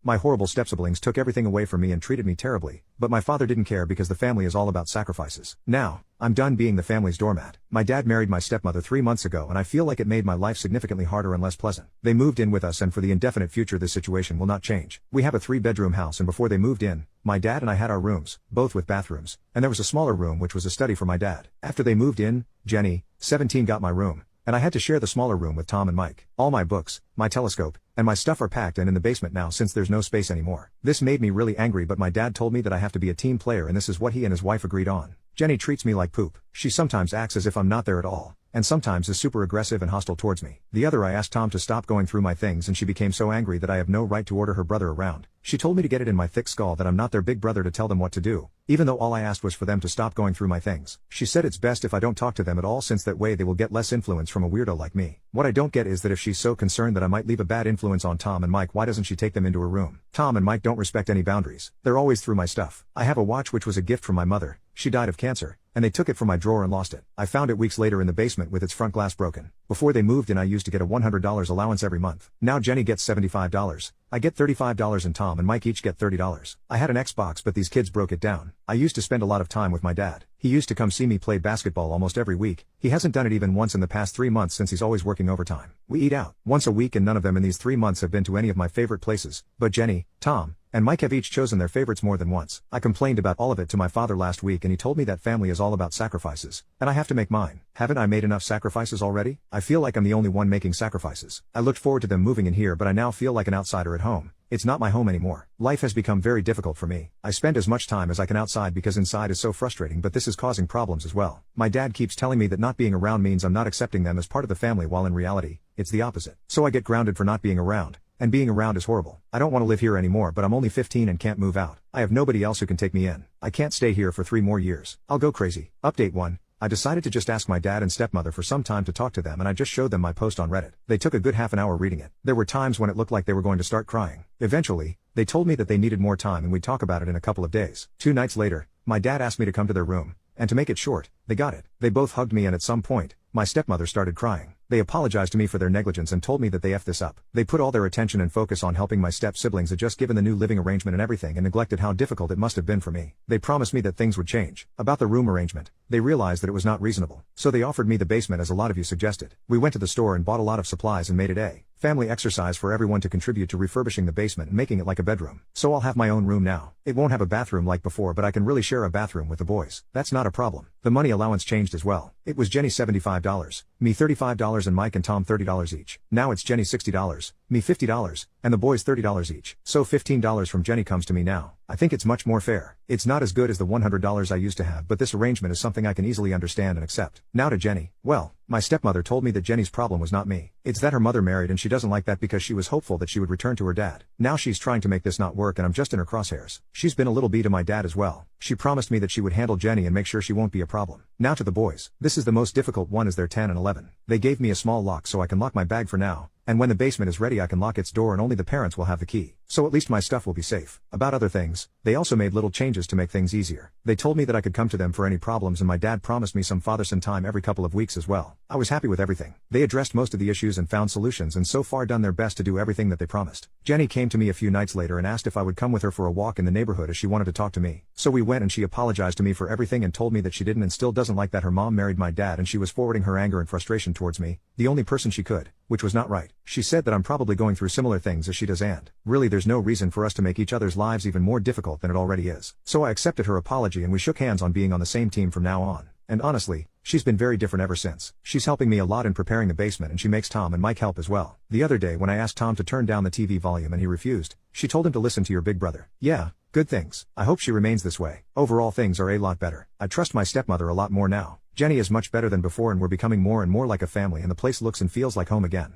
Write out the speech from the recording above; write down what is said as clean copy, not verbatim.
My horrible stepsiblings took everything away from me and treated me terribly, but my father didn't care because the family is all about sacrifices. Now, I'm done being the family's doormat. My dad married my stepmother 3 months ago and I feel like it made my life significantly harder and less pleasant. They moved in with us and for the indefinite future this situation will not change. We have a 3-bedroom house and before they moved in, my dad and I had our rooms, both with bathrooms, and there was a smaller room which was a study for my dad. After they moved in, Jenny, 17 got my room, and I had to share the smaller room with Tom and Mike. All my books, my telescope, and my stuff are packed and in the basement now since there's no space anymore. This made me really angry but my dad told me that I have to be a team player and this is what he and his wife agreed on. Jenny treats me like poop. She sometimes acts as if I'm not there at all, and sometimes is super aggressive and hostile towards me. The other I asked Tom to stop going through my things and she became so angry that I have no right to order her brother around. She told me to get it in my thick skull that I'm not their big brother to tell them what to do, even though all I asked was for them to stop going through my things. She said it's best if I don't talk to them at all since that way they will get less influence from a weirdo like me. What I don't get is that if she's so concerned that I might leave a bad influence on Tom and Mike, why doesn't she take them into her room? Tom and Mike don't respect any boundaries. They're always through my stuff. I have a watch which was a gift from my mother. She died of cancer, and they took it from my drawer and lost it. I found it weeks later in the basement with its front glass broken. Before they moved in I used to get a $100 allowance every month. Now Jenny gets $75. I get $35 and Tom and Mike each get $30. I had an Xbox but these kids broke it down. I used to spend a lot of time with my dad. He used to come see me play basketball almost every week. He hasn't done it even once in the past 3 months since he's always working overtime. We eat out once a week and none of them in these 3 months have been to any of my favorite places, but Jenny, Tom, and Mike have each chosen their favorites more than once. I complained about all of it to my father last week and he told me that family is all about sacrifices, and I have to make mine. Haven't I made enough sacrifices already? I feel like I'm the only one making sacrifices. I looked forward to them moving in here but I now feel like an outsider at home. It's not my home anymore. Life has become very difficult for me. I spend as much time as I can outside because inside is so frustrating but this is causing problems as well. My dad keeps telling me that not being around means I'm not accepting them as part of the family while in reality, it's the opposite. So I get grounded for not being around. And being around is horrible. I don't want to live here anymore but I'm only 15 and can't move out. I have nobody else who can take me in. I can't stay here for 3 more years. I'll go crazy. Update 1. I decided to just ask my dad and stepmother for some time to talk to them and I just showed them my post on Reddit. They took a good half an hour reading it. There were times when it looked like they were going to start crying. Eventually, they told me that they needed more time and we'd talk about it in a couple of days. 2 nights later, my dad asked me to come to their room, and to make it short, they got it. They both hugged me and at some point, my stepmother started crying. They apologized to me for their negligence and told me that they effed this up. They put all their attention and focus on helping my step-siblings adjust given the new living arrangement and everything and neglected how difficult it must have been for me. They promised me that things would change. About the room arrangement, they realized that it was not reasonable. So they offered me the basement as a lot of you suggested. We went to the store and bought a lot of supplies and made it a family exercise for everyone to contribute to refurbishing the basement and making it like a bedroom. So I'll have my own room now. It won't have a bathroom like before but I can really share a bathroom with the boys. That's not a problem. The money allowance changed as well. It was Jenny $75, me $35 and Mike and Tom $30 each. Now it's Jenny $60, me $50, and the boys $30 each. So $15 from Jenny comes to me now. I think it's much more fair. It's not as good as the $100 I used to have but this arrangement is something I can easily understand and accept. Now to Jenny. Well, my stepmother told me that Jenny's problem was not me. It's that her mother married and she doesn't like that because she was hopeful that she would return to her dad. Now she's trying to make this not work and I'm just in her crosshairs. She's been a little bee to my dad as well. She promised me that she would handle Jenny and make sure she won't be a problem. Now to the boys. This is the most difficult one as they're 10 and 11. They gave me a small lock so I can lock my bag for now. And when the basement is ready I can lock its door and only the parents will have the key. So at least my stuff will be safe. About other things, they also made little changes to make things easier. They told me that I could come to them for any problems and my dad promised me some father-son time every couple of weeks as well. I was happy with everything. They addressed most of the issues and found solutions and so far done their best to do everything that they promised. Jenny came to me a few nights later and asked if I would come with her for a walk in the neighborhood as she wanted to talk to me. So we went and she apologized to me for everything and told me that she didn't and still doesn't like that her mom married my dad and she was forwarding her anger and frustration towards me, the only person she could, which was not right. She said that I'm probably going through similar things as she does and really there's no reason for us to make each other's lives even more difficult than it already is. So I accepted her apology and we shook hands on being on the same team from now on. And honestly, she's been very different ever since. She's helping me a lot in preparing the basement and she makes Tom and Mike help as well. The other day when I asked Tom to turn down the TV volume and he refused, she told him to listen to your big brother. Yeah, good things. I hope she remains this way. Overall things are a lot better. I trust my stepmother a lot more now. Jenny is much better than before and we're becoming more and more like a family and the place looks and feels like home again.